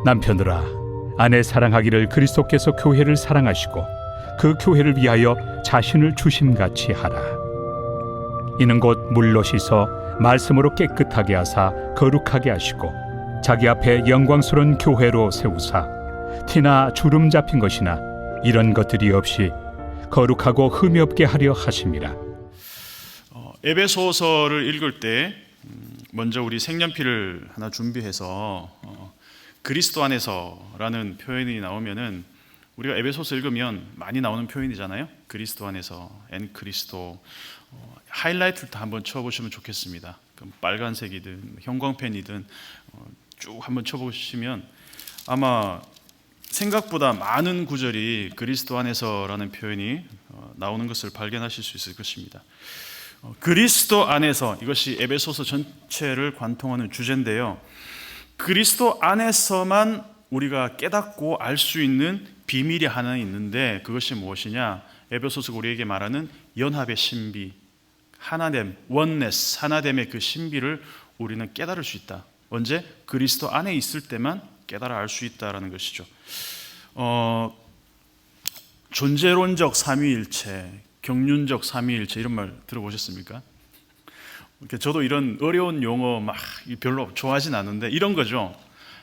남편들아, 아내 사랑하기를 그리스도께서 교회를 사랑하시고 그 교회를 위하여 자신을 주심같이 하라. 이는 곧 물로 씻어 말씀으로 깨끗하게 하사 거룩하게 하시고 자기 앞에 영광스러운 교회로 세우사 티나 주름 잡힌 것이나 이런 것들이 없이 거룩하고 흠이 없게 하려 하심이라. 에베소서를 읽을 때 먼저 우리 색연필을 하나 준비해서 그리스도 안에서라는 표현이 나오면은 우리가 에베소서 읽으면 많이 나오는 표현이잖아요. 그리스도 안에서, 엔 그리스도. 하이라이트를 다 한번 쳐보시면 좋겠습니다. 빨간색이든 형광펜이든 쭉 한번 쳐보시면 아마 생각보다 많은 구절이 그리스도 안에서라는 표현이 나오는 것을 발견하실 수 있을 것입니다. 그리스도 안에서, 이것이 에베소서 전체를 관통하는 주제인데요. 그리스도 안에서만 우리가 깨닫고 알 수 있는 비밀이 하나 있는데 그것이 무엇이냐? 에베소서가 우리에게 말하는 연합의 신비, 하나됨, 원네스, 하나됨의 그 신비를 우리는 깨달을 수 있다. 언제? 그리스도 안에 있을 때만 깨달아 알 수 있다라는 것이죠. 존재론적 삼위일체, 경륜적 삼위일체, 이런 말 들어보셨습니까? 저도 이런 어려운 용어 막 별로 좋아하진 않는데 이런 거죠.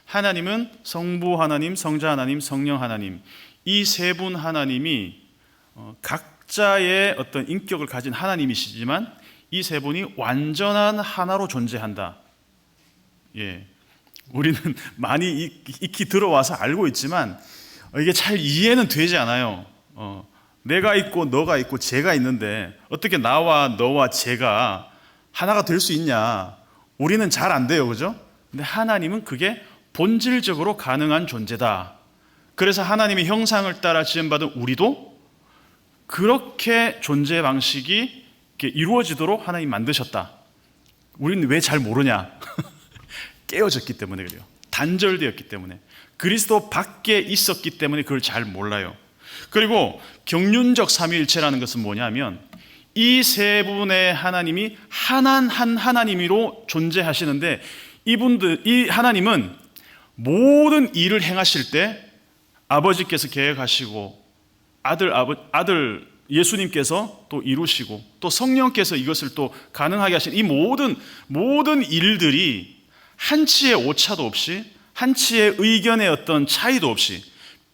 하나님은 성부 하나님, 성자 하나님, 성령 하나님, 이 세 분 하나님이 각자의 어떤 인격을 가진 하나님이시지만 이 세 분이 완전한 하나로 존재한다. 예, 우리는 많이 익히 들어와서 알고 있지만 이게 잘 이해는 되지 않아요. 내가 있고 너가 있고 쟤가 있는데 어떻게 나와 너와 쟤가 하나가 될 수 있냐? 우리는 잘 안 돼요, 그죠? 근데 하나님은 그게 본질적으로 가능한 존재다. 그래서 하나님의 형상을 따라 지음받은 우리도 그렇게 존재 방식이 이루어지도록 하나님 만드셨다. 우리는 왜 잘 모르냐? 깨어졌기 때문에 그래요. 단절되었기 때문에. 그리스도 밖에 있었기 때문에 그걸 잘 몰라요. 그리고 경륜적 삼위일체라는 것은 뭐냐면 이 세 분의 하나님이 한 하나님으로 존재하시는데 이 하나님은 모든 일을 행하실 때 아버지께서 계획하시고 아들 예수님께서 또 이루시고 또 성령께서 이것을 또 가능하게 하신 이 모든 일들이 한치의 오차도 없이 한치의 의견의 어떤 차이도 없이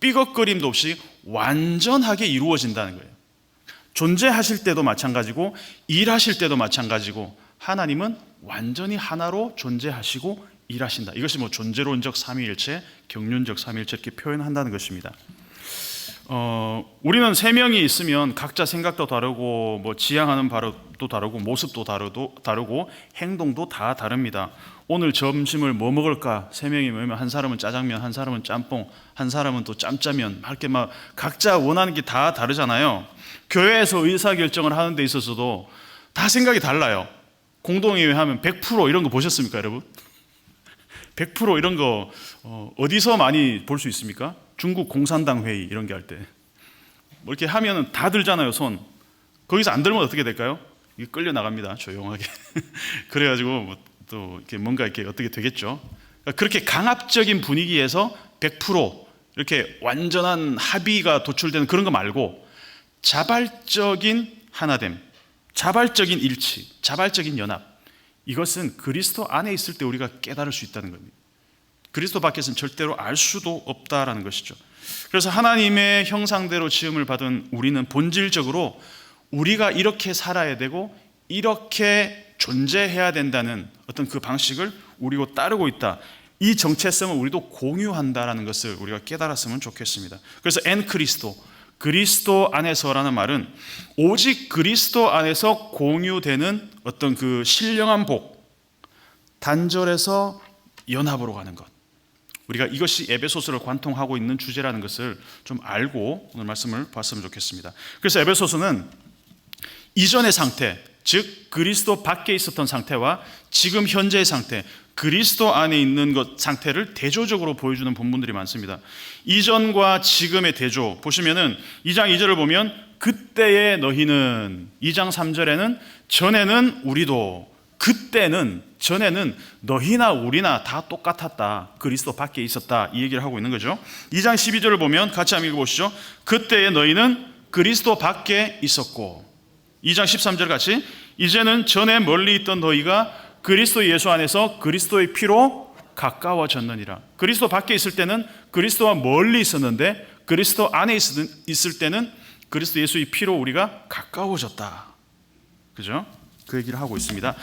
삐걱거림도 없이 완전하게 이루어진다는 거예요. 존재하실 때도 마찬가지고 일하실 때도 마찬가지고 하나님은 완전히 하나로 존재하시고 일하신다. 이것이 존재론적 삼위일체, 경륜적 삼위일체 이렇게 표현한다는 것입니다. 우리는 세 명이 있으면 각자 생각도 다르고 지향하는 바도 다르고 모습도 다르고 행동도 다 다릅니다. 오늘 점심을 뭐 먹을까? 세 명이 모이면 한 사람은 짜장면, 한 사람은 짬뽕, 한 사람은 또 짬짜면 이렇게 각자 원하는 게 다 다르잖아요. 교회에서 의사결정을 하는 데 있어서도 다 생각이 달라요. 공동회의 하면 100% 이런 거 보셨습니까, 여러분? 100% 이런 거 어디서 많이 볼 수 있습니까? 중국 공산당 회의 이런 게 할 때 이렇게 하면은 다 들잖아요, 손. 거기서 안 들면 어떻게 될까요? 이게 끌려 나갑니다, 조용하게. 그래가지고 또 이렇게 뭔가 이렇게 어떻게 되겠죠. 그렇게 강압적인 분위기에서 100% 이렇게 완전한 합의가 도출되는 그런 거 말고 자발적인 하나됨, 자발적인 일치, 자발적인 연합, 이것은 그리스도 안에 있을 때 우리가 깨달을 수 있다는 겁니다. 그리스도 밖에서는 절대로 알 수도 없다라는 것이죠. 그래서 하나님의 형상대로 지음을 받은 우리는 본질적으로 우리가 이렇게 살아야 되고 이렇게 존재해야 된다는 어떤 그 방식을 우리가 따르고 있다. 이 정체성을 우리도 공유한다라는 것을 우리가 깨달았으면 좋겠습니다. 그래서 엔 그리스도 안에서라는 말은 오직 그리스도 안에서 공유되는 어떤 그 신령한 복, 단절해서 연합으로 가는 것. 우리가 이것이 에베소서를 관통하고 있는 주제라는 것을 좀 알고 오늘 말씀을 봤으면 좋겠습니다. 그래서 에베소서는 이전의 상태, 즉 그리스도 밖에 있었던 상태와 지금 현재의 상태, 그리스도 안에 있는 것 상태를 대조적으로 보여주는 본문들이 많습니다. 이전과 지금의 대조 보시면은 2장 2절을 보면 그때의 너희는, 2장 3절에는 전에는 우리도, 그때는, 전에는 너희나 우리나 다 똑같았다. 그리스도 밖에 있었다. 이 얘기를 하고 있는 거죠. 2장 12절을 보면 같이 한번 읽어보시죠. 그때에 너희는 그리스도 밖에 있었고, 2장 13절 같이, 이제는 전에 멀리 있던 너희가 그리스도 예수 안에서 그리스도의 피로 가까워졌느니라. 그리스도 밖에 있을 때는 그리스도와 멀리 있었는데, 그리스도 안에 있을 때는 그리스도 예수의 피로 우리가 가까워졌다. 그죠? 그 얘기를 하고 있습니다.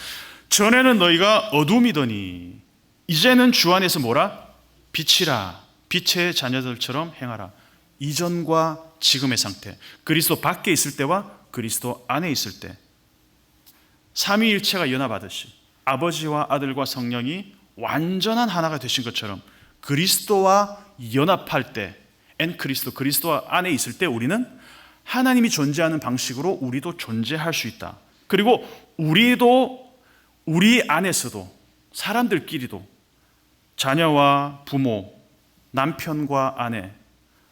전에는 너희가 어둠이더니 이제는 주 안에서 뭐라? 빛이라. 빛의 자녀들처럼 행하라. 이전과 지금의 상태, 그리스도 밖에 있을 때와 그리스도 안에 있을 때, 삼위일체가 연합하듯이 아버지와 아들과 성령이 완전한 하나가 되신 것처럼 그리스도와 연합할 때, 그리스도 안에 있을 때 우리는 하나님이 존재하는 방식으로 우리도 존재할 수 있다. 그리고 우리 안에서도, 사람들끼리도, 자녀와 부모, 남편과 아내,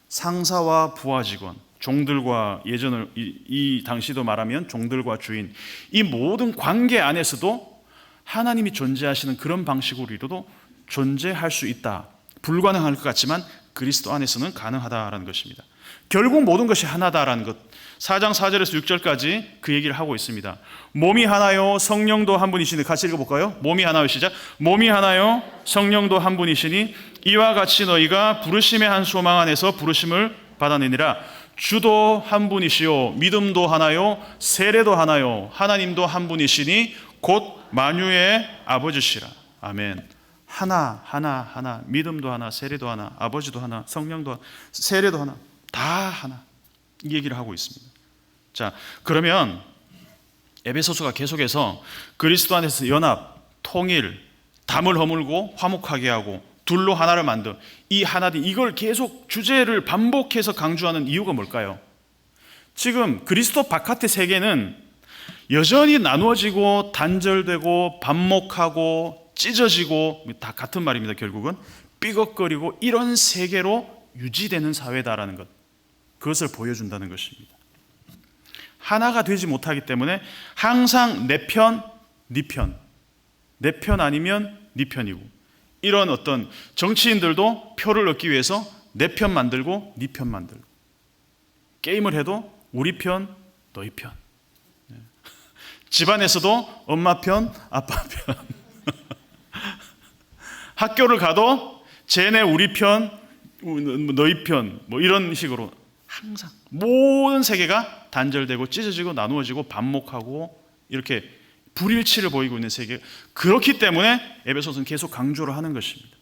상사와 부하 직원, 종들과, 예전을 이 당시도 말하면 종들과 주인, 이 모든 관계 안에서도 하나님이 존재하시는 그런 방식으로 우리도 존재할 수 있다. 불가능할 것 같지만 그리스도 안에서는 가능하다라는 것입니다. 결국 모든 것이 하나다라는 것, 4장 4절에서 6절까지 그 얘기를 하고 있습니다. 몸이 하나요, 성령도 한 분이시니, 같이 읽어볼까요? 몸이 하나요, 시작. 몸이 하나요, 성령도 한 분이시니 이와 같이 너희가 부르심의 한 소망 안에서 부르심을 받아내니라. 주도 한 분이시요, 믿음도 하나요, 세례도 하나요, 하나님도 한 분이시니 곧 만유의 아버지시라. 아멘. 하나, 믿음도 하나, 세례도 하나, 아버지도 하나, 성령도 하나, 세례도 하나, 다 하나. 이 얘기를 하고 있습니다. 자, 그러면 에베소서가 계속해서 그리스도 안에서 연합, 통일, 담을 허물고 화목하게 하고 둘로 하나를 만든 이 하나된, 이걸 계속 주제를 반복해서 강조하는 이유가 뭘까요? 지금 그리스도 바깥의 세계는 여전히 나누어지고 단절되고 반목하고 찢어지고, 다 같은 말입니다. 결국은 삐걱거리고 이런 세계로 유지되는 사회다라는 것, 그것을 보여준다는 것입니다. 하나가 되지 못하기 때문에 항상 내 편, 네 편, 내 편 아니면 네 편이고, 이런 어떤 정치인들도 표를 얻기 위해서 내 편 만들고 네 편 만들고, 게임을 해도 우리 편, 너희 편, 집안에서도 엄마 편, 아빠 편, 학교를 가도 쟤네 우리 편, 너희 편, 뭐 이런 식으로 항상 모든 세계가 단절되고 찢어지고 나누어지고 반목하고 이렇게 불일치를 보이고 있는 세계. 그렇기 때문에 에베소서는 계속 강조를 하는 것입니다.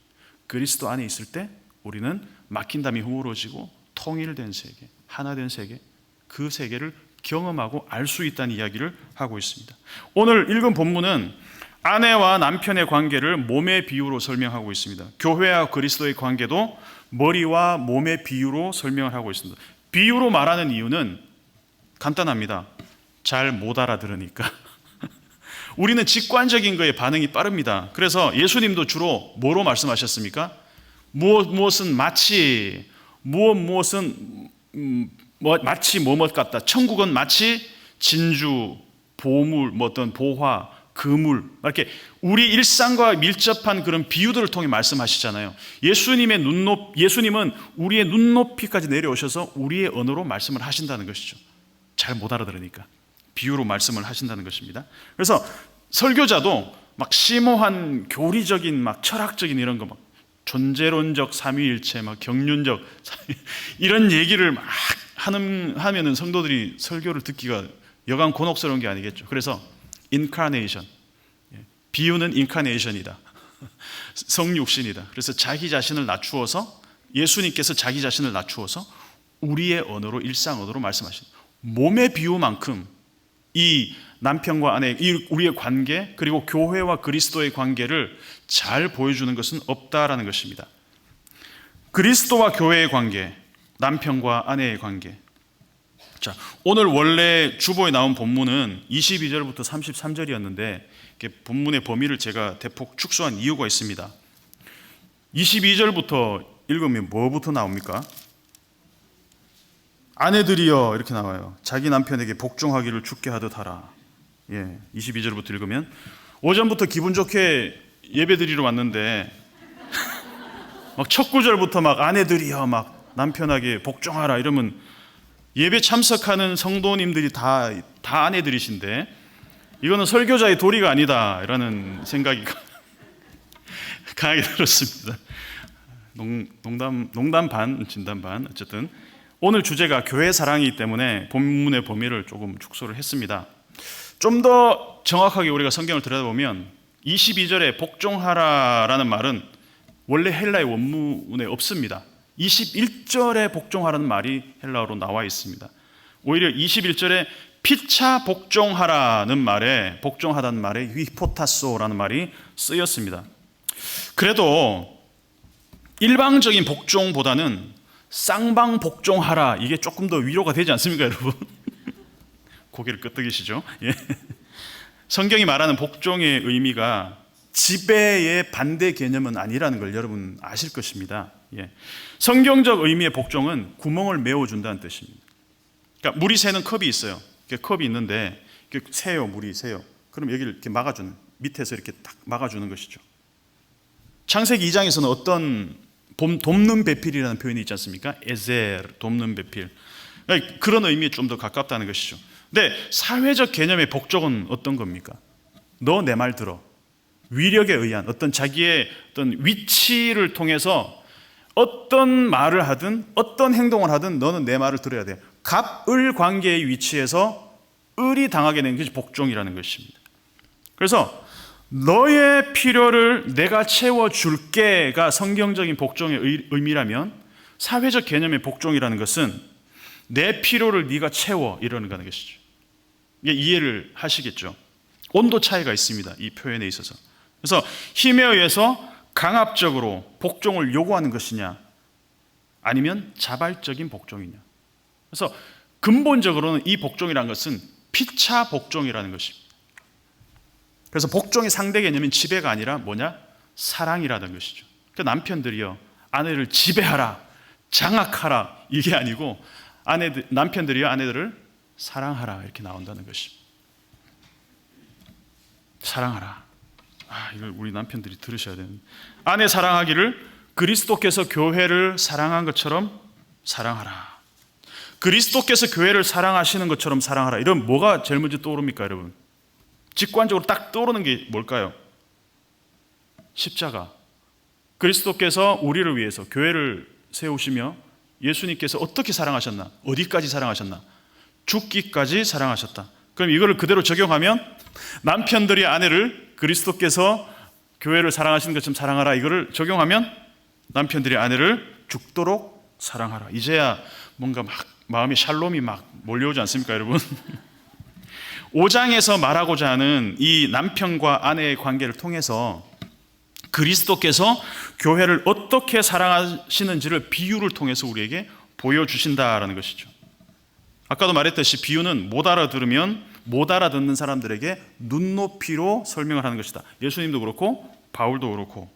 그리스도 안에 있을 때 우리는 막힌 담이 허물어지고 통일된 세계, 하나된 세계, 그 세계를 경험하고 알 수 있다는 이야기를 하고 있습니다. 오늘 읽은 본문은 아내와 남편의 관계를 몸의 비유로 설명하고 있습니다. 교회와 그리스도의 관계도 머리와 몸의 비유로 설명을 하고 있습니다. 비유로 말하는 이유는 간단합니다. 잘 못 알아들으니까. 우리는 직관적인 거에 반응이 빠릅니다. 그래서 예수님도 주로 뭐로 말씀하셨습니까? 무엇은 마치, 무엇은 마치 뭐뭐 같다. 천국은 마치 진주, 보물, 어떤 보화, 그물, 이렇게 우리 일상과 밀접한 그런 비유들을 통해 말씀하시잖아요. 예수님은 우리의 눈높이까지 내려오셔서 우리의 언어로 말씀을 하신다는 것이죠. 잘 못 알아들으니까 비유로 말씀을 하신다는 것입니다. 그래서 설교자도 막 심오한 교리적인 막 철학적인 이런 거 막 존재론적 삼위일체, 막 경륜적 이런 얘기를 막 하면은 성도들이 설교를 듣기가 여간 곤혹스러운 게 아니겠죠. 그래서 인카네이션, 비유는 인카네이션이다. 성육신이다. 그래서 자기 자신을 낮추어서, 예수님께서 자기 자신을 낮추어서 우리의 언어로, 일상 언어로 말씀하신다. 몸의 비유만큼 이 남편과 아내, 우리의 관계, 그리고 교회와 그리스도의 관계를 잘 보여주는 것은 없다라는 것입니다. 그리스도와 교회의 관계, 남편과 아내의 관계. 자, 오늘 원래 주보에 나온 본문은 22절부터 33절이었는데 본문의 범위를 제가 대폭 축소한 이유가 있습니다. 22절부터 읽으면 뭐부터 나옵니까? 아내들이여, 이렇게 나와요. 자기 남편에게 복종하기를 주께 하듯 하라. 22절부터 읽으면 오전부터 기분 좋게 예배 드리러 왔는데 막 첫 구절부터 막 아내들이여 막 남편에게 복종하라 이러면 예배 참석하는 성도님들이 다 아내들이신데 이거는 설교자의 도리가 아니다 이라는 생각이 강하게 들었습니다. 농담 반 진담 반. 어쨌든 오늘 주제가 교회 사랑이기 때문에 본문의 범위를 조금 축소를 했습니다. 좀 더 정확하게 우리가 성경을 들여다보면 22절에 복종하라라는 말은 원래 헬라의 원문에 없습니다. 21절에 복종하라는 말이 헬라어로 나와 있습니다. 오히려 21절에 피차 복종하라는 말에 복종하다는 말에 위포타소라는 말이 쓰였습니다. 그래도 일방적인 복종보다는 쌍방 복종하라 이게 조금 더 위로가 되지 않습니까, 여러분? 고개를 끄덕이시죠? 예. 성경이 말하는 복종의 의미가 지배의 반대 개념은 아니라는 걸 여러분 아실 것입니다. 예. 성경적 의미의 복종은 구멍을 메워준다는 뜻입니다. 그러니까 물이 새는 컵이 있어요. 컵이 있는데 새요, 물이 새요. 그럼 여기를 이렇게 막아주는, 밑에서 이렇게 딱 막아주는 것이죠. 창세기 2장에서는 어떤 돕는 배필이라는 표현이 있지 않습니까? 에젤, 돕는 배필. 그러니까 그런 의미에 좀 더 가깝다는 것이죠. 근데 사회적 개념의 복종은 어떤 겁니까? 너 내 말 들어. 위력에 의한 어떤 자기의 어떤 위치를 통해서 어떤 말을 하든 어떤 행동을 하든 너는 내 말을 들어야 돼. 갑을 관계의 위치에서 을이 당하게 되는 것이 복종이라는 것입니다. 그래서 너의 필요를 내가 채워줄게가 성경적인 복종의 의미라면 사회적 개념의 복종이라는 것은 내 필요를 네가 채워 이러는 것이죠. 이게 이해를 하시겠죠. 온도 차이가 있습니다. 이 표현에 있어서. 그래서 힘에 의해서 강압적으로 복종을 요구하는 것이냐 아니면 자발적인 복종이냐. 그래서 근본적으로는 이 복종이라는 것은 피차 복종이라는 것입니다. 그래서 복종의 상대 개념인 지배가 아니라 뭐냐? 사랑이라는 것이죠. 그러니까 남편들이요 아내를 지배하라, 장악하라 이게 아니고 남편들이요 아내들을 사랑하라 이렇게 나온다는 것입니다. 사랑하라. 이걸 우리 남편들이 들으셔야 되는. 아내 사랑하기를 그리스도께서 교회를 사랑한 것처럼 사랑하라. 그리스도께서 교회를 사랑하시는 것처럼 사랑하라. 이런 뭐가 제일 먼저 떠오릅니까, 여러분? 직관적으로 딱 떠오르는 게 뭘까요? 십자가. 그리스도께서 우리를 위해서 교회를 세우시며 예수님께서 어떻게 사랑하셨나? 어디까지 사랑하셨나? 죽기까지 사랑하셨다. 그럼 이거를 그대로 적용하면 남편들이 아내를 그리스도께서 교회를 사랑하시는 것처럼 사랑하라. 이거를 적용하면 남편들이 아내를 죽도록 사랑하라. 이제야 뭔가 막 마음에 샬롬이 막 몰려오지 않습니까, 여러분? 5장에서 말하고자 하는 이 남편과 아내의 관계를 통해서 그리스도께서 교회를 어떻게 사랑하시는지를 비유를 통해서 우리에게 보여주신다라는 것이죠. 아까도 말했듯이 비유는 못 알아들으면 못 알아듣는 사람들에게 눈높이로 설명을 하는 것이다. 예수님도 그렇고 바울도 그렇고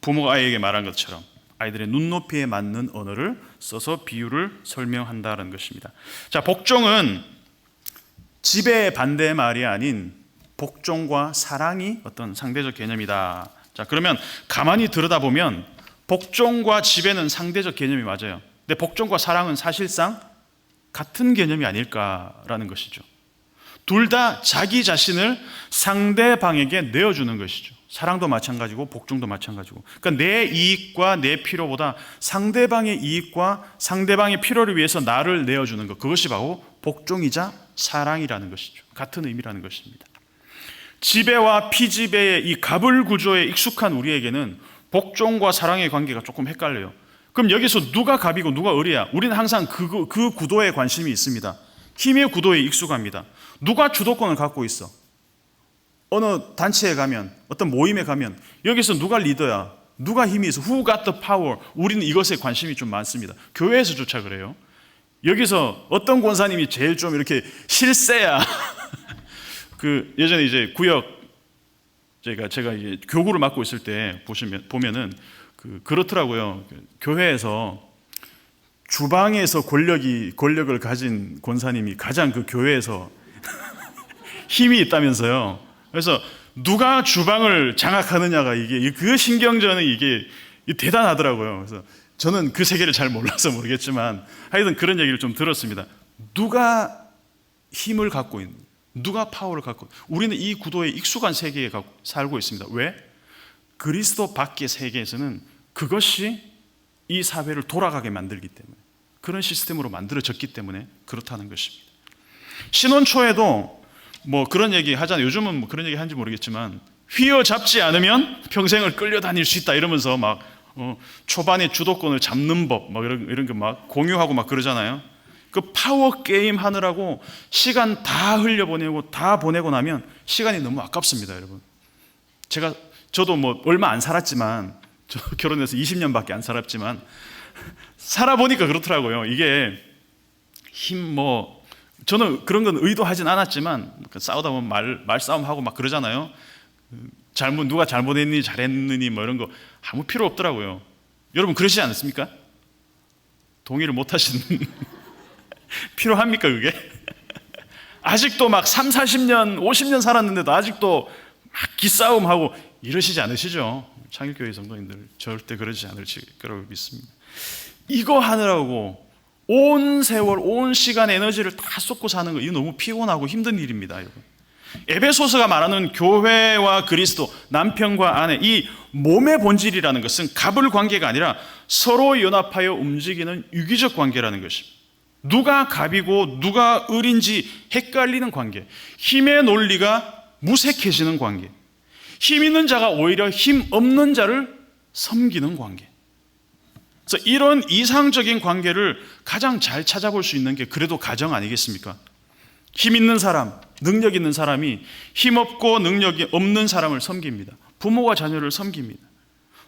부모가 아이에게 말한 것처럼 아이들의 눈높이에 맞는 언어를 써서 비유를 설명한다는 것입니다. 자, 복종은 지배의 반대의 말이 아닌 복종과 사랑이 어떤 상대적 개념이다. 자, 그러면 가만히 들여다보면 복종과 지배는 상대적 개념이 맞아요. 근데 복종과 사랑은 사실상 같은 개념이 아닐까라는 것이죠. 둘 다 자기 자신을 상대방에게 내어주는 것이죠. 사랑도 마찬가지고 복종도 마찬가지고. 그러니까 내 이익과 내 필요보다 상대방의 이익과 상대방의 필요를 위해서 나를 내어주는 것, 그것이 바로 복종이자 사랑이라는 것이죠. 같은 의미라는 것입니다. 지배와 피지배의 이 갑을 구조에 익숙한 우리에게는 복종과 사랑의 관계가 조금 헷갈려요. 그럼 여기서 누가 갑이고 누가 을이야? 우리는 항상 그 구도에 관심이 있습니다. 힘의 구도에 익숙합니다. 누가 주도권을 갖고 있어? 어느 단체에 가면, 어떤 모임에 가면 여기서 누가 리더야? 누가 힘이 있어? Who got the power? 우리는 이것에 관심이 좀 많습니다. 교회에서조차 그래요. 여기서 어떤 권사님이 제일 좀 이렇게 실세야. 예전에 이제 구역 제가 이제 교구를 맡고 있을 때 보면은 그렇더라고요. 교회에서 주방에서 권력을 가진 권사님이 가장 그 교회에서 힘이 있다면서요. 그래서 누가 주방을 장악하느냐가 이게 그 신경전이 이게 대단하더라고요. 그래서 저는 그 세계를 잘 몰라서 모르겠지만 하여튼 그런 얘기를 좀 들었습니다. 누가 힘을 갖고 있는, 누가 파워를 갖고, 우리는 이 구도에 익숙한 세계에 살고 있습니다. 왜? 그리스도 밖의 세계에서는 그것이 이 사회를 돌아가게 만들기 때문에, 그런 시스템으로 만들어졌기 때문에 그렇다는 것입니다. 신혼 초에도 뭐 그런 얘기 하잖아요. 요즘은 뭐 그런 얘기 하는지 모르겠지만 휘어잡지 않으면 평생을 끌려다닐 수 있다 이러면서 막 초반에 주도권을 잡는 법 막 이런 거 막 공유하고 막 그러잖아요. 그 파워 게임 하느라고 시간 다 흘려보내고 다 보내고 나면 시간이 너무 아깝습니다, 여러분. 저도 뭐 얼마 안 살았지만, 저 결혼해서 20년밖에 안 살았지만 살아보니까 그렇더라고요. 이게 저는 그런 건 의도하진 않았지만 싸우다 보면 말싸움하고 막 그러잖아요. 누가 잘못했니 잘했느니 뭐 이런 거 아무 필요 없더라고요. 여러분 그러시지 않습니까? 동의를 못 하시는 필요합니까 그게? 아직도 막 3, 40년, 50년 살았는데도 아직도 막 기싸움하고 이러시지 않으시죠? 창일교회 성도님들 절대 그러지 않을 거라고 믿습니다. 이거 하느라고 온 세월, 온 시간, 에너지를 다 쏟고 사는 거, 이거 너무 피곤하고 힘든 일입니다, 여러분. 에베소서가 말하는 교회와 그리스도, 남편과 아내, 이 몸의 본질이라는 것은 갑을 관계가 아니라 서로 연합하여 움직이는 유기적 관계라는 것입니다. 누가 갑이고 누가 을인지 헷갈리는 관계, 힘의 논리가 무색해지는 관계, 힘 있는 자가 오히려 힘 없는 자를 섬기는 관계. 그래서 이런 이상적인 관계를 가장 잘 찾아볼 수 있는 게 그래도 가정 아니겠습니까? 힘 있는 사람, 능력 있는 사람이 힘없고 능력이 없는 사람을 섬깁니다. 부모와 자녀를 섬깁니다.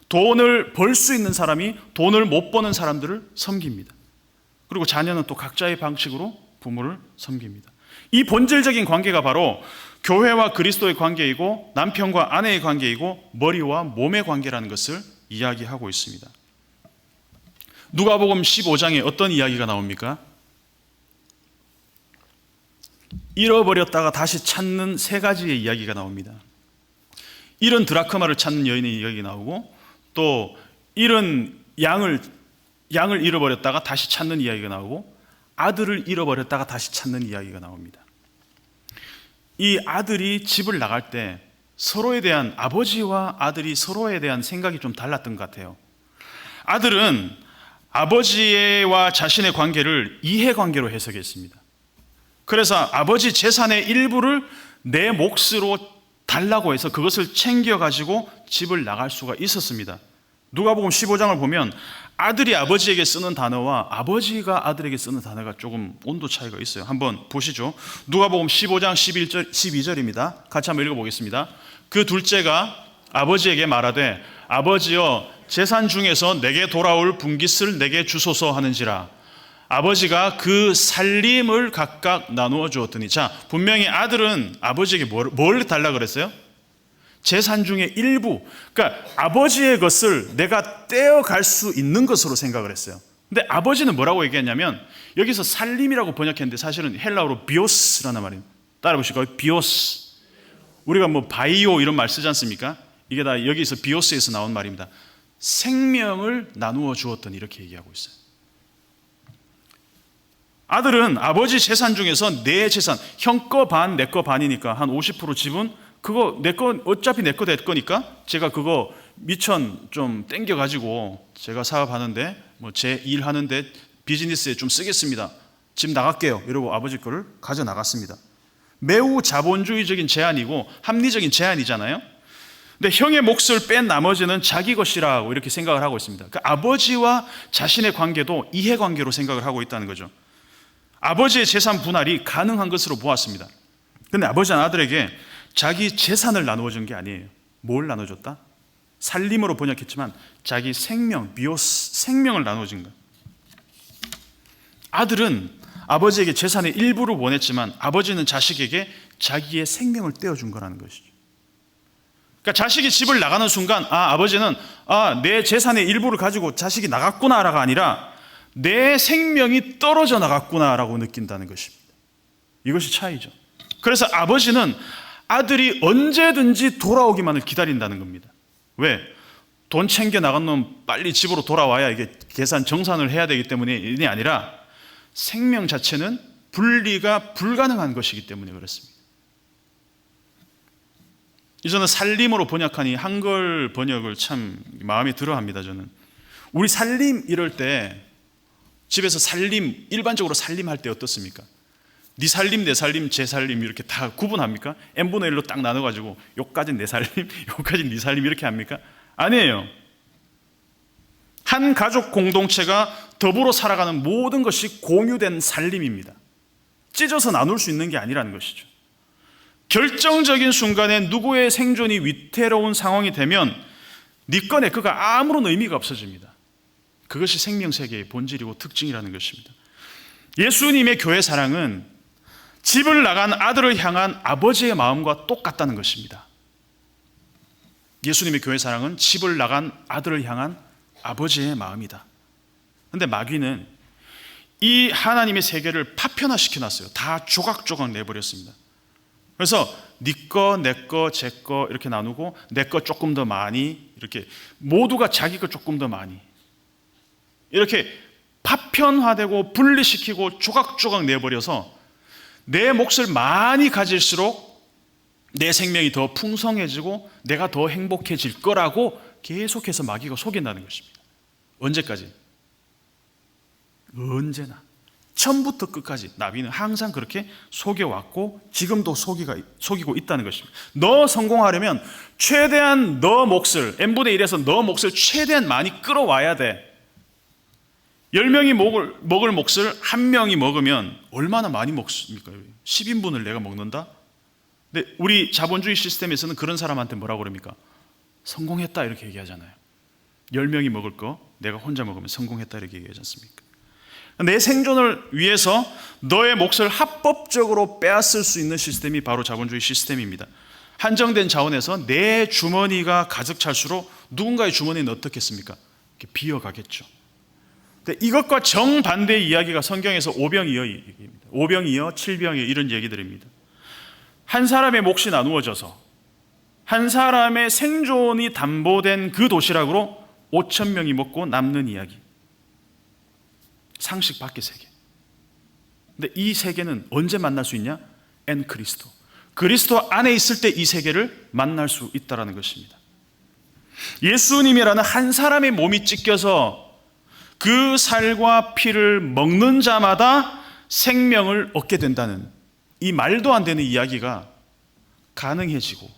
돈을 벌 수 있는 사람이 돈을 못 버는 사람들을 섬깁니다. 그리고 자녀는 또 각자의 방식으로 부모를 섬깁니다. 이 본질적인 관계가 바로 교회와 그리스도의 관계이고 남편과 아내의 관계이고 머리와 몸의 관계라는 것을 이야기하고 있습니다. 누가복음 15장에 어떤 이야기가 나옵니까? 잃어버렸다가 다시 찾는 세 가지의 이야기가 나옵니다. 잃은 드라크마를 찾는 여인의 이야기가 나오고, 또 잃은 양을 잃어버렸다가 다시 찾는 이야기가 나오고, 아들을 잃어버렸다가 다시 찾는 이야기가 나옵니다. 이 아들이 집을 나갈 때 아버지와 아들이 서로에 대한 생각이 좀 달랐던 것 같아요. 아들은 아버지와 자신의 관계를 이해관계로 해석했습니다. 그래서 아버지 재산의 일부를 내 몫으로 달라고 해서 그것을 챙겨가지고 집을 나갈 수가 있었습니다. 누가복음 15장을 보면 아들이 아버지에게 쓰는 단어와 아버지가 아들에게 쓰는 단어가 조금 온도 차이가 있어요. 한번 보시죠. 누가복음 15장 12절입니다. 같이 한번 읽어보겠습니다. 그 둘째가 아버지에게 말하되 아버지여 재산 중에서 내게 돌아올 분깃을 내게 주소서 하는지라. 아버지가 그 살림을 각각 나누어 주었더니, 자, 분명히 아들은 아버지에게 뭘 달라고 그랬어요? 재산 중에 일부, 그러니까 아버지의 것을 내가 떼어갈 수 있는 것으로 생각을 했어요. 근데 아버지는 뭐라고 얘기했냐면, 여기서 살림이라고 번역했는데 사실은 헬라어로 비오스라는 말이에요. 따라 보실까요? 비오스. 우리가 뭐 바이오 이런 말 쓰지 않습니까? 이게 다 여기서 비오스에서 나온 말입니다. 생명을 나누어 주었더니, 이렇게 얘기하고 있어요. 아들은 아버지 재산 중에서 내 재산, 형 거 반, 내 거 반이니까 한 50% 지분, 그거 내 거, 어차피 내 거 될 거니까 제가 그거 미천 좀 땡겨가지고 제가 사업하는데 뭐 제 일하는데 비즈니스에 좀 쓰겠습니다. 집 나갈게요. 이러고 아버지 거를 가져나갔습니다. 매우 자본주의적인 제안이고 합리적인 제안이잖아요. 근데 형의 몫을 뺀 나머지는 자기 것이라고 이렇게 생각을 하고 있습니다. 그러니까 아버지와 자신의 관계도 이해관계로 생각을 하고 있다는 거죠. 아버지의 재산 분할이 가능한 것으로 보았습니다. 그런데 아버지는 아들에게 자기 재산을 나누어 준 게 아니에요. 뭘 나눠줬다? 살림으로 번역했지만 자기 생명, 비오스, 생명을 나누어 준 거예요. 아들은 아버지에게 재산의 일부를 원했지만 아버지는 자식에게 자기의 생명을 떼어준 거라는 것이죠. 그러니까 자식이 집을 나가는 순간 아버지는 내 재산의 일부를 가지고 자식이 나갔구나가 아니라 내 생명이 떨어져 나갔구나라고 느낀다는 것입니다. 이것이 차이죠. 그래서 아버지는 아들이 언제든지 돌아오기만을 기다린다는 겁니다. 왜? 돈 챙겨 나간 놈 빨리 집으로 돌아와야 이게 계산 정산을 해야 되기 때문이 아니라 생명 자체는 분리가 불가능한 것이기 때문에 그렇습니다. 저는 살림으로 번역하니 한글 번역을 참 마음에 들어합니다. 저는 우리 살림 이럴 때 집에서 살림 일반적으로 살림할 때 어떻습니까? 네 살림 내 살림 제 살림 이렇게 다 구분합니까? n분의 1로 딱 나눠가지고 요까지는 내 살림 요까지는 네 살림 이렇게 합니까? 아니에요. 한 가족 공동체가 더불어 살아가는 모든 것이 공유된 살림입니다. 찢어서 나눌 수 있는 게 아니라는 것이죠. 결정적인 순간에 누구의 생존이 위태로운 상황이 되면 네 거 내 거가 아무런 의미가 없어집니다. 그것이 생명세계의 본질이고 특징이라는 것입니다. 예수님의 교회 사랑은 집을 나간 아들을 향한 아버지의 마음과 똑같다는 것입니다. 예수님의 교회 사랑은 집을 나간 아들을 향한 아버지의 마음이다. 그런데 마귀는 이 하나님의 세계를 파편화시켜놨어요. 다 조각조각 내버렸습니다. 그래서 네 거, 내 거, 제 거 이렇게 나누고 내 거 조금 더 많이 이렇게 모두가 자기 거 조금 더 많이 이렇게 파편화되고 분리시키고 조각조각 내버려서 내 몫을 많이 가질수록 내 생명이 더 풍성해지고 내가 더 행복해질 거라고 계속해서 마귀가 속인다는 것입니다. 언제까지? 언제나 처음부터 끝까지 나비는 항상 그렇게 속여왔고 지금도 속이고 있다는 것입니다. 너 성공하려면 최대한 너 몫을 n분의 1에서 너 몫을 최대한 많이 끌어와야 돼. 10명이 먹을 몫을 한 명이 먹으면 얼마나 많이 먹습니까? 10인분을 내가 먹는다? 근데 우리 자본주의 시스템에서는 그런 사람한테 뭐라고 그럽니까? 성공했다 이렇게 얘기하잖아요. 10명이 먹을 거 내가 혼자 먹으면 성공했다 이렇게 얘기하지 않습니까? 내 생존을 위해서 너의 몫을 합법적으로 빼앗을 수 있는 시스템이 바로 자본주의 시스템입니다. 한정된 자원에서 내 주머니가 가득 찰수록 누군가의 주머니는 어떻겠습니까? 이렇게 비어가겠죠. 이것과 정반대의 이야기가 성경에서 오병이어 얘기입니다. 오병이어, 칠병이어 이런 얘기들입니다. 한 사람의 몫이 나누어져서 한 사람의 생존이 담보된 그 도시락으로 5,000명이 먹고 남는 이야기. 상식 밖의 세계. 근데 이 세계는 언제 만날 수 있냐? 그리스도. 그리스도 안에 있을 때 이 세계를 만날 수 있다는 것입니다. 예수님이라는 한 사람의 몸이 찢겨서 그 살과 피를 먹는 자마다 생명을 얻게 된다는 이 말도 안 되는 이야기가 가능해지고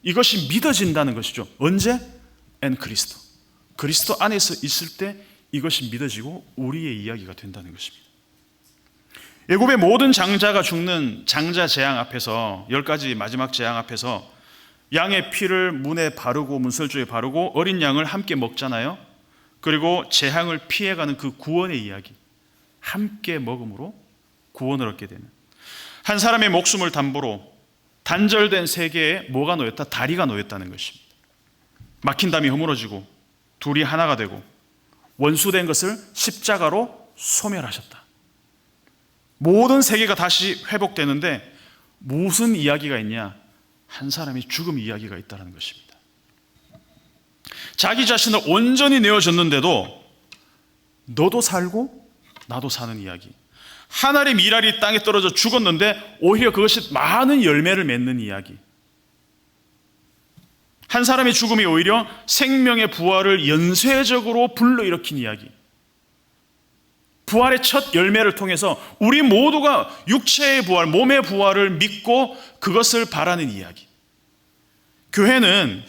이것이 믿어진다는 것이죠. 언제? 그리스도. 그리스도 안에서 있을 때 이것이 믿어지고 우리의 이야기가 된다는 것입니다. 애굽의 모든 장자가 죽는 장자 재앙 앞에서 10가지 마지막 재앙 앞에서 양의 피를 문에 바르고 문설주에 바르고 어린 양을 함께 먹잖아요. 그리고 재앙을 피해가는 그 구원의 이야기, 함께 먹음으로 구원을 얻게 되는 한 사람의 목숨을 담보로 단절된 세계에 뭐가 놓였다? 다리가 놓였다는 것입니다. 막힌 담이 허물어지고 둘이 하나가 되고 원수된 것을 십자가로 소멸하셨다. 모든 세계가 다시 회복되는데 무슨 이야기가 있냐? 한 사람의 죽음 이야기가 있다는 것입니다. 자기 자신을 온전히 내어줬는데도 너도 살고 나도 사는 이야기. 한 알의 밀알이 땅에 떨어져 죽었는데 오히려 그것이 많은 열매를 맺는 이야기. 한 사람의 죽음이 오히려 생명의 부활을 연쇄적으로 불러일으킨 이야기. 부활의 첫 열매를 통해서 우리 모두가 육체의 부활, 몸의 부활을 믿고 그것을 바라는 이야기. 교회는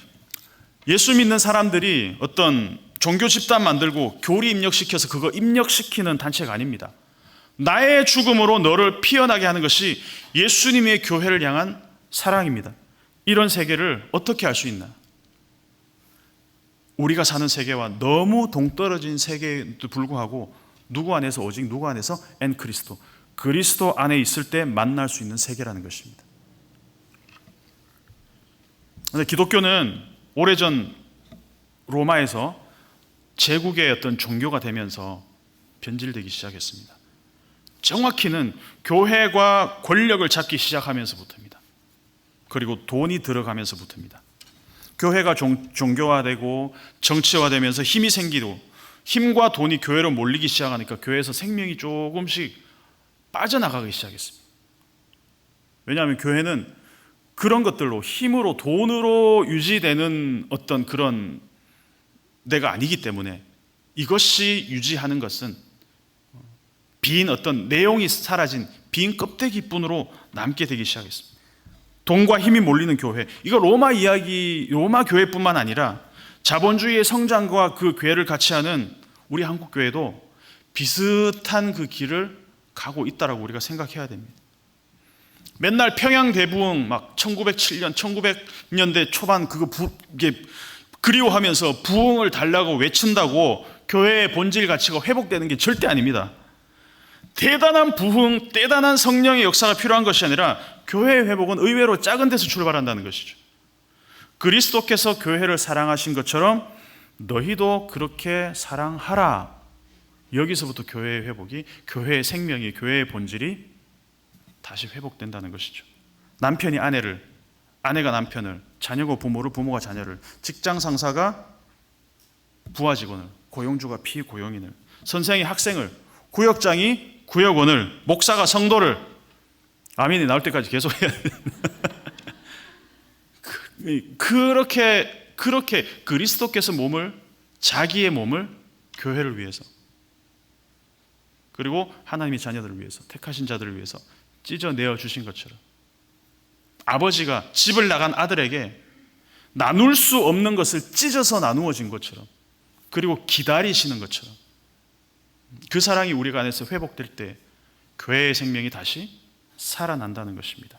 예수 믿는 사람들이 어떤 종교 집단 만들고 교리 입력시켜서 그거 입력시키는 단체가 아닙니다. 나의 죽음으로 너를 피어나게 하는 것이 예수님의 교회를 향한 사랑입니다. 이런 세계를 어떻게 알 수 있나? 우리가 사는 세계와 너무 동떨어진 세계에도 불구하고 누구 안에서 오직 누구 안에서 그리스도. 그리스도 안에 있을 때 만날 수 있는 세계라는 것입니다. 그런데 기독교는 오래전 로마에서 제국의 어떤 종교가 되면서 변질되기 시작했습니다. 정확히는 교회가 권력을 잡기 시작하면서부터입니다. 그리고 돈이 들어가면서부터입니다. 교회가 종교화되고 정치화되면서 힘이 생기고 힘과 돈이 교회로 몰리기 시작하니까 교회에서 생명이 조금씩 빠져나가기 시작했습니다. 왜냐하면 교회는 그런 것들로 힘으로 돈으로 유지되는 어떤 그런 데가 아니기 때문에 이것이 유지하는 것은 빈 어떤 내용이 사라진 빈 껍데기뿐으로 남게 되기 시작했습니다. 돈과 힘이 몰리는 교회, 이거 로마 교회뿐만 아니라 자본주의의 성장과 그 교회를 같이 하는 우리 한국 교회도 비슷한 그 길을 가고 있다라고 우리가 생각해야 됩니다. 맨날 평양 대부흥 막 1907년, 1900년대 초반 이게 그리워하면서 부흥을 달라고 외친다고 교회의 본질 가치가 회복되는 게 절대 아닙니다. 대단한 부흥, 대단한 성령의 역사가 필요한 것이 아니라 교회의 회복은 의외로 작은 데서 출발한다는 것이죠. 그리스도께서 교회를 사랑하신 것처럼 너희도 그렇게 사랑하라. 여기서부터 교회의 회복이, 교회의 생명이, 교회의 본질이 다시 회복된다는 것이죠. 남편이 아내를, 아내가 남편을, 자녀가 부모를, 부모가 자녀를, 직장 상사가 부하 직원을, 고용주가 피고용인을, 선생이 학생을, 구역장이 구역원을, 목사가 성도를, 아멘이 나올 때까지 계속 해야 돼. 그렇게 그리스도께서 자기의 몸을 교회를 위해서, 그리고 하나님의 자녀들을 위해서, 택하신 자들을 위해서 찢어내어 주신 것처럼, 아버지가 집을 나간 아들에게 나눌 수 없는 것을 찢어서 나누어 진 것처럼, 그리고 기다리시는 것처럼, 그 사랑이 우리가 안에서 회복될 때 교회의 생명이 다시 살아난다는 것입니다.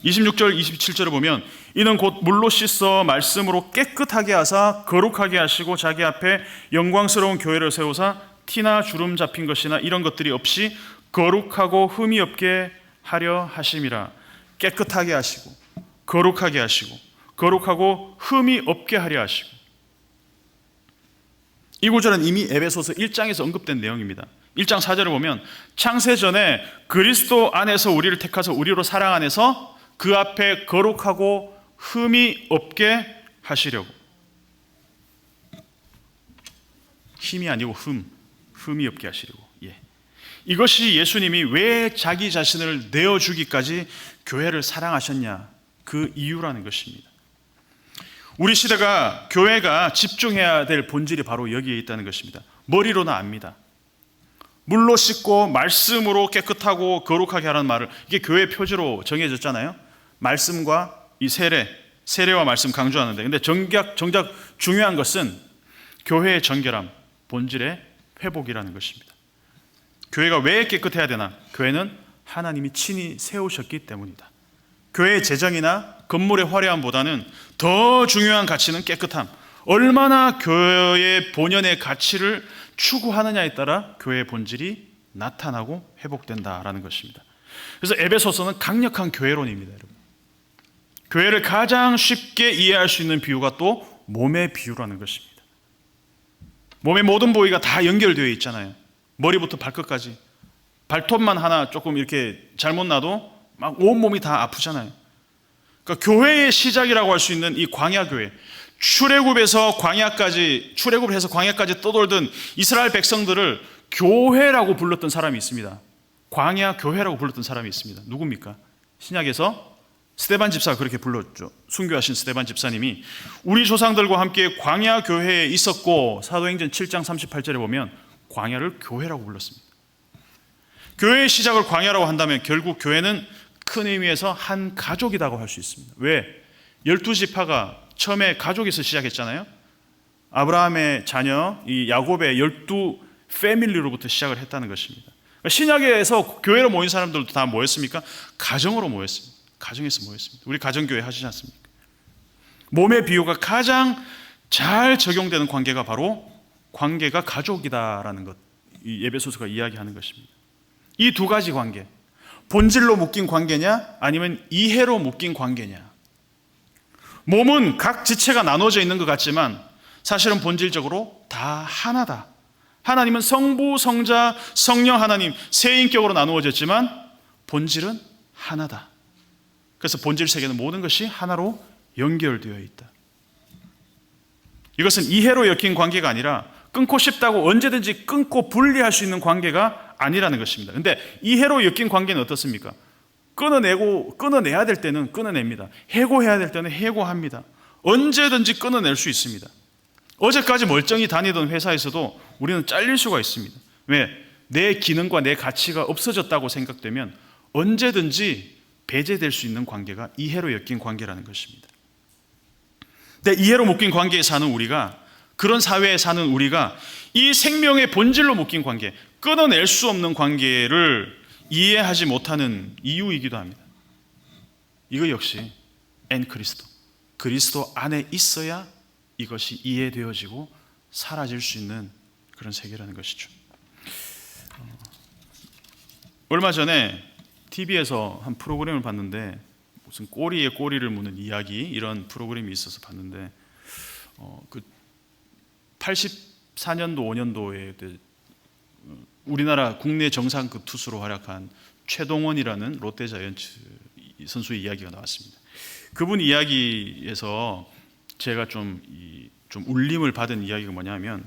26절 27절을 보면 이는 곧 물로 씻어 말씀으로 깨끗하게 하사 거룩하게 하시고 자기 앞에 영광스러운 교회를 세우사 티나 주름 잡힌 것이나 이런 것들이 없이 거룩하고 흠이 없게 하려 하심이라. 깨끗하게 하시고 거룩하게 하시고 거룩하고 흠이 없게 하려 하시고. 이 구절은 이미 에베소서 1장에서 언급된 내용입니다. 1장 4절을 보면 창세전에 그리스도 안에서 우리를 택하사 우리로 사랑 안에서 그 앞에 거룩하고 흠이 없게 하시려고. 힘이 아니고 흠이 없게 하시려고. 이것이 예수님이 왜 자기 자신을 내어주기까지 교회를 사랑하셨냐, 그 이유라는 것입니다. 우리 시대가 교회가 집중해야 될 본질이 바로 여기에 있다는 것입니다. 머리로는 압니다. 물로 씻고 말씀으로 깨끗하고 거룩하게 하라는 말을, 이게 교회 표지로 정해졌잖아요. 말씀과 이 세례와 말씀 강조하는데, 근데 정작 중요한 것은 교회의 정결함, 본질의 회복이라는 것입니다. 교회가 왜 깨끗해야 되나? 교회는 하나님이 친히 세우셨기 때문이다. 교회의 재정이나 건물의 화려함보다는 더 중요한 가치는 깨끗함. 얼마나 교회의 본연의 가치를 추구하느냐에 따라 교회의 본질이 나타나고 회복된다라는 것입니다. 그래서 에베소서는 강력한 교회론입니다, 여러분. 교회를 가장 쉽게 이해할 수 있는 비유가 또 몸의 비유라는 것입니다. 몸의 모든 부위가 다 연결되어 있잖아요. 머리부터 발끝까지. 발톱만 하나 조금 이렇게 잘못 놔도 막 온몸이 다 아프잖아요. 그러니까 교회의 시작이라고 할 수 있는 이 광야교회, 출애굽해서 광야까지 떠돌던 이스라엘 백성들을 교회라고 불렀던 사람이 있습니다. 광야 교회라고 불렀던 사람이 있습니다. 누굽니까? 신약에서 스데반 집사가 그렇게 불렀죠. 순교하신 스데반 집사님이 우리 조상들과 함께 광야 교회에 있었고, 사도행전 7장 38절에 보면 광야를 교회라고 불렀습니다. 교회의 시작을 광야라고 한다면 결국 교회는 큰 의미에서 한 가족이라고 할 수 있습니다. 왜? 12지파가 처음에 가족에서 시작했잖아요. 아브라함의 자녀 이 야곱의 12 패밀리로부터 시작을 했다는 것입니다. 신약에서 교회로 모인 사람들도 다 모였습니까? 가정으로 모였습니다. 가정에서 모였습니다. 우리 가정교회 하시지 않습니까? 몸의 비유가 가장 잘 적용되는 관계가 바로 관계가 가족이다라는 것, 이 에베소서가 이야기하는 것입니다. 이 두 가지 관계, 본질로 묶인 관계냐 아니면 이해로 묶인 관계냐. 몸은 각 지체가 나눠져 있는 것 같지만 사실은 본질적으로 다 하나다. 하나님은 성부, 성자, 성령 하나님 세 인격으로 나누어졌지만 본질은 하나다. 그래서 본질 세계는 모든 것이 하나로 연결되어 있다. 이것은 이해로 엮인 관계가 아니라 끊고 싶다고 언제든지 끊고 분리할 수 있는 관계가 아니라는 것입니다. 근데 이해로 엮인 관계는 어떻습니까? 끊어내야 될 때는 끊어냅니다. 해고해야 될 때는 해고합니다. 언제든지 끊어낼 수 있습니다. 어제까지 멀쩡히 다니던 회사에서도 우리는 잘릴 수가 있습니다. 왜? 내 기능과 내 가치가 없어졌다고 생각되면 언제든지 배제될 수 있는 관계가 이해로 엮인 관계라는 것입니다. 근데 이해로 묶인 관계에 사는 우리가, 그런 사회에 사는 우리가 이 생명의 본질로 묶인 관계, 끊어낼 수 없는 관계를 이해하지 못하는 이유이기도 합니다. 이거 역시 그리스도 안에 있어야 이것이 이해되어지고 사라질 수 있는 그런 세계라는 것이죠. 얼마 전에 TV에서 한 프로그램을 봤는데, 무슨 꼬리에 꼬리를 무는 이야기, 이런 프로그램이 있어서 봤는데, 그 84년도 5년도에 우리나라 국내 정상급 투수로 활약한 최동원이라는 롯데자이언츠 선수의 이야기가 나왔습니다. 그분 이야기에서 제가 좀 울림을 받은 이야기가 뭐냐면,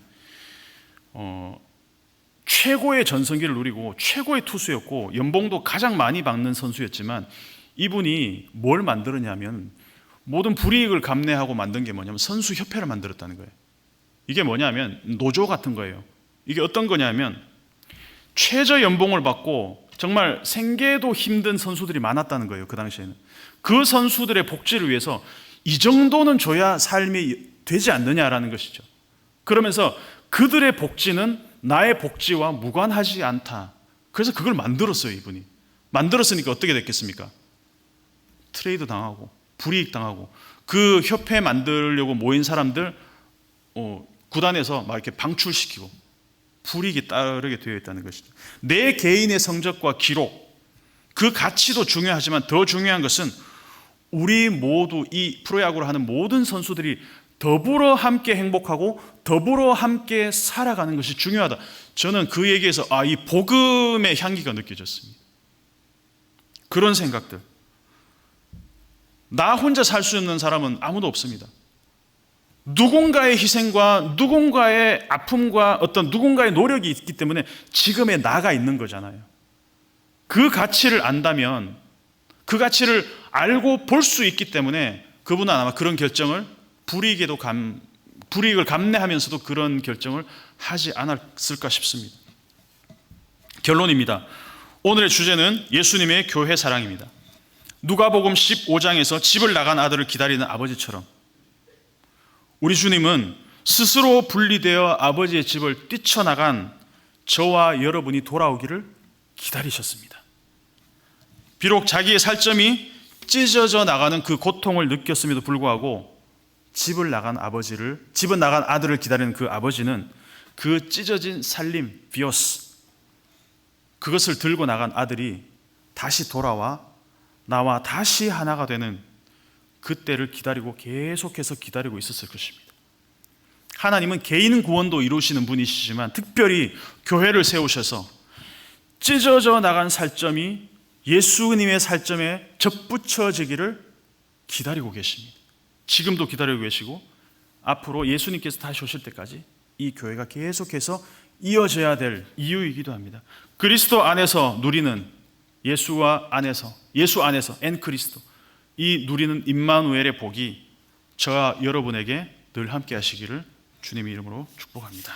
최고의 전성기를 누리고 최고의 투수였고 연봉도 가장 많이 받는 선수였지만, 이분이 뭘 만들었냐면 모든 불이익을 감내하고 만든 게 뭐냐면 선수협회를 만들었다는 거예요. 이게 뭐냐면 노조 같은 거예요. 이게 어떤 거냐면 최저 연봉을 받고 정말 생계도 힘든 선수들이 많았다는 거예요. 그 당시에는. 그 선수들의 복지를 위해서 이 정도는 줘야 삶이 되지 않느냐라는 것이죠. 그러면서 그들의 복지는 나의 복지와 무관하지 않다. 그래서 그걸 만들었어요. 이분이. 만들었으니까 어떻게 됐겠습니까? 트레이드 당하고 불이익 당하고, 그 협회 만들려고 모인 사람들 구단에서 막 이렇게 방출시키고 불이익이 따르게 되어 있다는 것이죠. 내 개인의 성적과 기록, 그 가치도 중요하지만 더 중요한 것은 우리 모두 이 프로야구를 하는 모든 선수들이 더불어 함께 행복하고 더불어 함께 살아가는 것이 중요하다. 저는 그 얘기에서 이 복음의 향기가 느껴졌습니다. 그런 생각들. 나 혼자 살 수 있는 사람은 아무도 없습니다. 누군가의 희생과 누군가의 아픔과 어떤 누군가의 노력이 있기 때문에 지금의 나가 있는 거잖아요. 그 가치를 안다면, 그 가치를 알고 볼 수 있기 때문에 그분은 아마 그런 결정을 불이익을 감내하면서도 그런 결정을 하지 않았을까 싶습니다. 결론입니다. 오늘의 주제는 예수님의 교회 사랑입니다. 누가복음 15장에서 집을 나간 아들을 기다리는 아버지처럼 우리 주님은 스스로 분리되어 아버지의 집을 뛰쳐나간 저와 여러분이 돌아오기를 기다리셨습니다. 비록 자기의 살점이 찢어져 나가는 그 고통을 느꼈음에도 불구하고 집은 나간 아들을 기다리는 그 아버지는 그 찢어진 살림, 비오스, 그것을 들고 나간 아들이 다시 돌아와 나와 다시 하나가 되는 그때를 기다리고 계속해서 기다리고 있었을 것입니다. 하나님은 개인 구원도 이루시는 분이시지만 특별히 교회를 세우셔서 찢어져 나간 살점이 예수님의 살점에 접붙여지기를 기다리고 계십니다. 지금도 기다리고 계시고 앞으로 예수님께서 다시 오실 때까지 이 교회가 계속해서 이어져야 될 이유이기도 합니다. 그리스도 안에서 누리는 예수 안에서 그리스도, 이 누리는 임마누엘의 복이 저와 여러분에게 늘 함께 하시기를 주님의 이름으로 축복합니다.